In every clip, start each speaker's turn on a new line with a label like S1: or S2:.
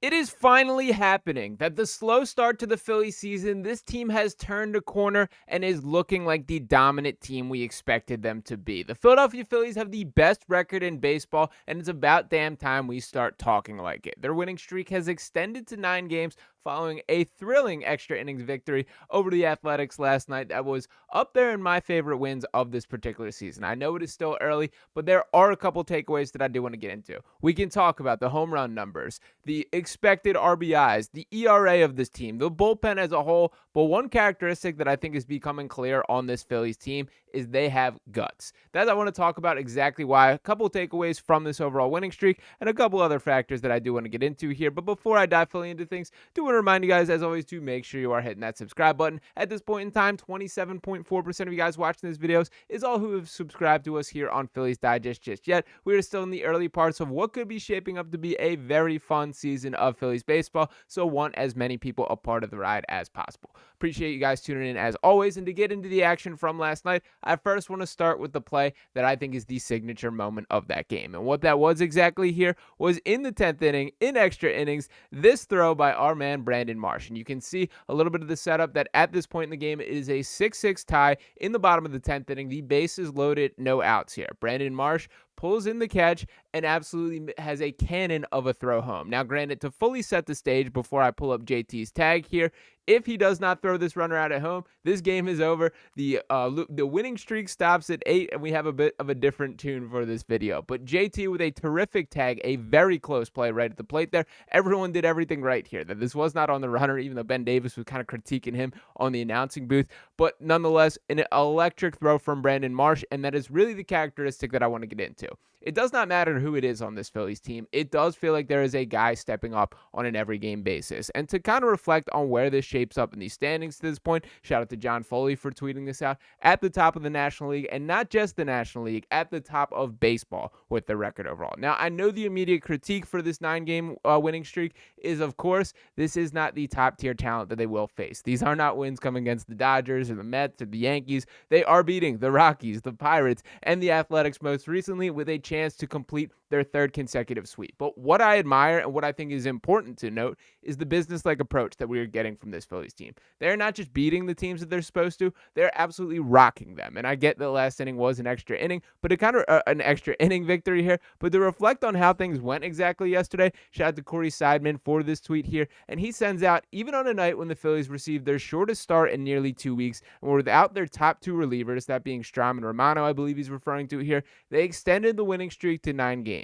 S1: It is finally happening that the slow start to the Phillies season, this team has turned a corner and is looking like the dominant team we expected them to be. The Philadelphia Phillies have the best record in baseball, and it's about damn time we start talking like it. Their winning streak has extended to 9 games following a thrilling extra innings victory over the Athletics last night that was up there in my favorite wins of this particular season. I know it is still early, but there are a couple takeaways that I do want to get into. We can talk about the home run numbers, the expected RBIs, the ERA of this team, the bullpen as a whole. But one characteristic that I think is becoming clear on this Phillies team is they have guts. That I want to talk about exactly why, a couple takeaways from this overall winning streak, and a couple other factors that I do want to get into here. But before I dive fully into things, do want to remind you guys, as always, to make sure you are hitting that subscribe button. At this point in time, 27.4% of you guys watching these videos is all who have subscribed to us here on Phillies Digest just yet. We are still in the early parts of what could be shaping up to be a very fun season of Phillies baseball, so want as many people a part of the ride as possible. Appreciate you guys tuning in as always, and to get into the action from last night, I first want to start with the play that I think is the signature moment of that game. And what that was exactly here was in the 10th inning, in extra innings, this throw by our man Brandon Marsh. And you can see a little bit of the setup that at this point in the game, it is a 6-6 tie in the bottom of the 10th inning. The bases loaded, no outs here. Brandon Marsh pulls in the catch and absolutely has a cannon of a throw home. Now, granted, to fully set the stage before I pull up JT's tag here, if he does not throw this runner out at home, this game is over. The winning streak stops at 8, and we have a bit of a different tune for this video. But JT with a terrific tag, a very close play right at the plate there. Everyone did everything right here. That this was not on the runner, even though Ben Davis was kind of critiquing him on the announcing booth. But nonetheless, an electric throw from Brandon Marsh, and that is really the characteristic that I want to get into. It does not matter who it is on this Phillies team. It does feel like there is a guy stepping up on an every game basis. And to kind of reflect on where this shapes up in these standings to this point, shout out to John Foley for tweeting this out, at the top of the National League, and not just the National League, at the top of baseball with the record overall. Now, I know the immediate critique for this 9-game winning streak is, of course, this is not the top tier talent that they will face. These are not wins coming against the Dodgers or the Mets or the Yankees. They are beating the Rockies, the Pirates, and the Athletics most recently with a chance to complete their third consecutive sweep. But what I admire and what I think is important to note is the business-like approach that we are getting from this Phillies team. They're not just beating the teams that they're supposed to, they're absolutely rocking them. And I get the last inning was an extra inning, but it kind of an extra inning victory here. But to reflect on how things went exactly yesterday, shout out to Cory Seidman for this tweet here. And he sends out, even on a night when the Phillies received their shortest start in nearly 2 weeks and were without their top 2 relievers, that being Strom and Romano, I believe he's referring to here, they extended the winning streak to 9 games.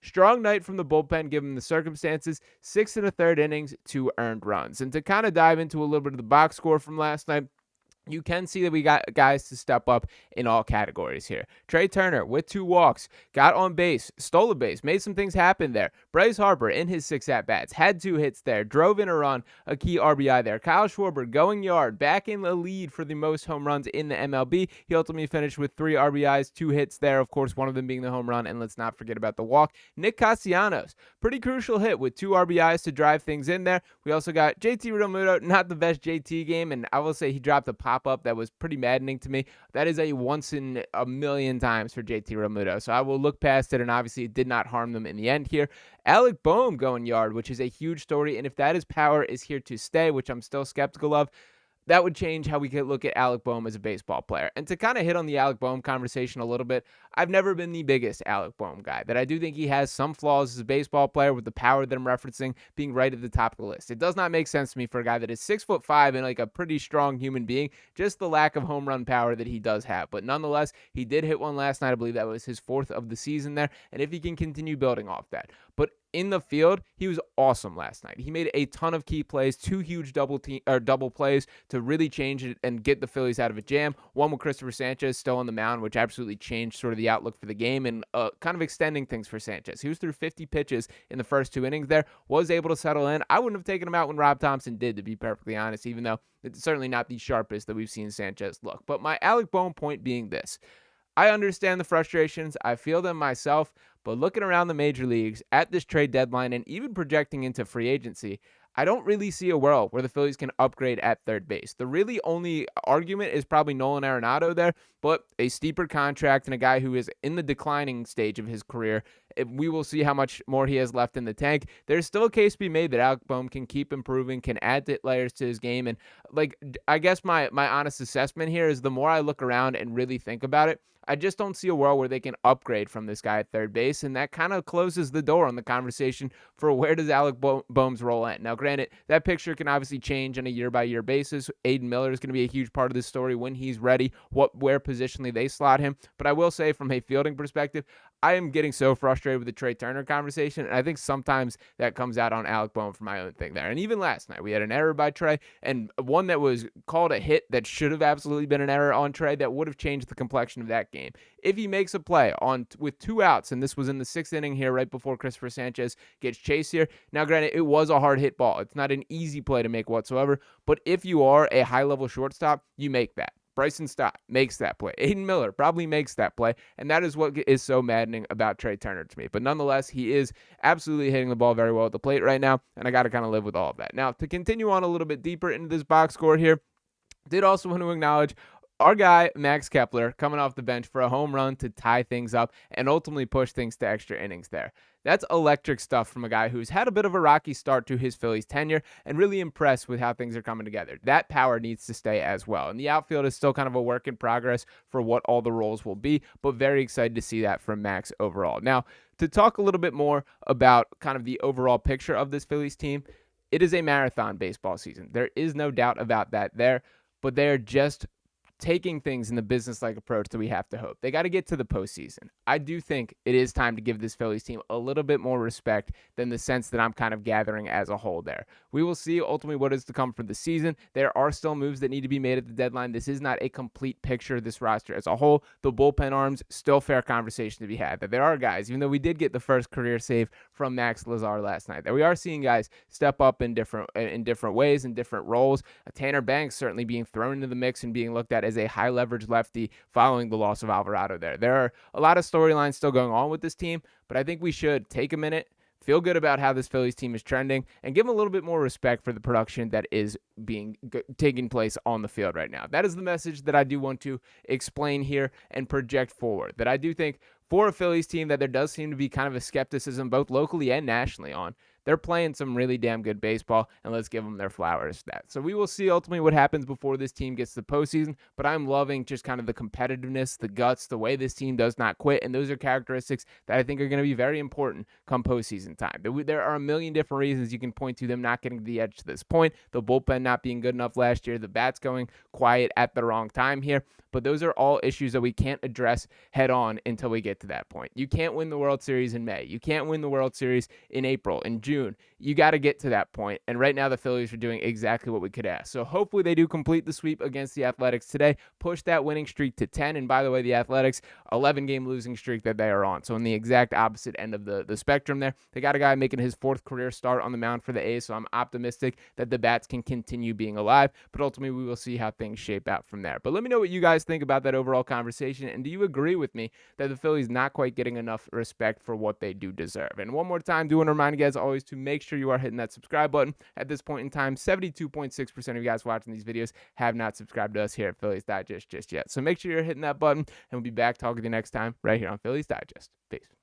S1: Strong night from the bullpen given the circumstances, 6 1/3 innings, 2 earned runs. And to kind of dive into a little bit of the box score from last night, you can see that we got guys to step up in all categories here. Trey Turner with 2 walks, got on base, stole a base, made some things happen there. Bryce Harper in his 6 at-bats, had 2 hits there, drove in a run, a key RBI there. Kyle Schwarber going yard, back in the lead for the most home runs in the MLB. He ultimately finished with 3 RBIs, 2 hits there, of course, one of them being the home run, and let's not forget about the walk. Nick Castellanos, pretty crucial hit with 2 RBIs to drive things in there. We also got JT Realmuto, not the best JT game, and I will say he dropped a pop-up that was pretty maddening to me. That is a once in a million times for JT Realmuto. So I will look past it, and obviously it did not harm them in the end here. Alec Boehm going yard, which is a huge story, and if that is power is here to stay, which I'm still skeptical of, that would change how we could look at Alec Boehm as a baseball player. And to kind of hit on the Alec Boehm conversation a little bit, I've never been the biggest Alec Boehm guy, but I do think he has some flaws as a baseball player with the power that I'm referencing being right at the top of the list. It does not make sense to me for a guy that is 6'5" and like a pretty strong human being, just the lack of home run power that he does have. But nonetheless, he did hit one last night. I believe that was his 4th of the season there. And if he can continue building off that. But in the field, he was awesome last night. He made a ton of key plays, 2 huge double plays to really change it and get the Phillies out of a jam. One with Christopher Sanchez still on the mound, which absolutely changed sort of the outlook for the game and kind of extending things for Sanchez. He was through 50 pitches in the first 2 innings there, was able to settle in. I wouldn't have taken him out when Rob Thomson did, to be perfectly honest, even though it's certainly not the sharpest that we've seen Sanchez look. But my Alec Boehm point being this: I understand the frustrations. I feel them myself. But looking around the major leagues at this trade deadline and even projecting into free agency, I don't really see a world where the Phillies can upgrade at third base. The really only argument is probably Nolan Arenado there, but a steeper contract and a guy who is in the declining stage of his career we will see how much more he has left in the tank. There's still a case to be made that Alec Bohm can keep improving, can add layers to his game. And like, I guess my honest assessment here is the more I look around and really think about it, I just don't see a world where they can upgrade from this guy at third base, and that kind of closes the door on the conversation for where does Alec Bohm's role end. Now, granted, that picture can obviously change on a year-by-year basis. Aiden Miller is going to be a huge part of this story when he's ready, where positionally they slot him. But I will say, from a fielding perspective, I am getting so frustrated with the Trey Turner conversation, and I think sometimes that comes out on Alec Bohm for my own thing there. And even last night, we had an error by Trey, and one that was called a hit that should have absolutely been an error on Trey that would have changed the complexion of that game. If he makes a play with 2 outs, and this was in the 6th inning here right before Christopher Sanchez gets chased here. Now, granted, it was a hard hit ball. It's not an easy play to make whatsoever, but if you are a high-level shortstop, you make that. Bryson Stott makes that play. Aiden Miller probably makes that play, and that is what is so maddening about Trey Turner to me. But nonetheless, he is absolutely hitting the ball very well at the plate right now, and I got to kind of live with all of that. Now, to continue on a little bit deeper into this box score here, did also want to acknowledge our guy, Max Kepler, coming off the bench for a home run to tie things up and ultimately push things to extra innings there. That's electric stuff from a guy who's had a bit of a rocky start to his Phillies tenure and really impressed with how things are coming together. That power needs to stay as well. And the outfield is still kind of a work in progress for what all the roles will be, but very excited to see that from Max overall. Now, to talk a little bit more about kind of the overall picture of this Phillies team, it is a marathon baseball season. There is no doubt about that there, but they're just taking things in the business-like approach that we have to hope. They got to get to the postseason. I do think it is time to give this Phillies team a little bit more respect than the sense that I'm kind of gathering as a whole there. We will see ultimately what is to come for the season. There are still moves that need to be made at the deadline. This is not a complete picture of this roster as a whole. The bullpen arms, still fair conversation to be had. That there are guys, even though we did get the first career save from Max Lazar last night, that we are seeing guys step up in different ways, in different roles. Tanner Banks certainly being thrown into the mix and being looked at as a high leverage lefty following the loss of Alvarado there. There are a lot of storylines still going on with this team, but I think we should take a minute, feel good about how this Phillies team is trending, and give them a little bit more respect for the production that is taking place on the field right now. That is the message that I do want to explain here and project forward, that I do think for a Phillies team that there does seem to be kind of a skepticism both locally and nationally on. They're playing some really damn good baseball, and let's give them their flowers. So we will see ultimately what happens before this team gets to the postseason, but I'm loving just kind of the competitiveness, the guts, the way this team does not quit, and those are characteristics that I think are going to be very important come postseason time. There are a million different reasons you can point to them not getting to the edge to this point, the bullpen not being good enough last year, the bats going quiet at the wrong time here, but those are all issues that we can't address head on until we get to that point. You can't win the World Series in May. You can't win the World Series in April, in June. You got to get to that point, and right now the Phillies are doing exactly what we could ask. So hopefully they do complete the sweep against the Athletics today, push that winning streak to 10, and by the way, the Athletics, 11-game losing streak that they are on. So in the exact opposite end of the spectrum there, they got a guy making his 4th career start on the mound for the A's, so I'm optimistic that the bats can continue being alive, but ultimately we will see how things shape out from there. But let me know what you guys think about that overall conversation, and do you agree with me that the Phillies not quite getting enough respect for what they do deserve? And one more time, do want to remind you guys always to make sure you are hitting that subscribe button. At this point in time, 72.6% of you guys watching these videos have not subscribed to us here at Phillies Digest just yet. So make sure you're hitting that button, and we'll be back talking to you next time right here on Phillies Digest. Peace.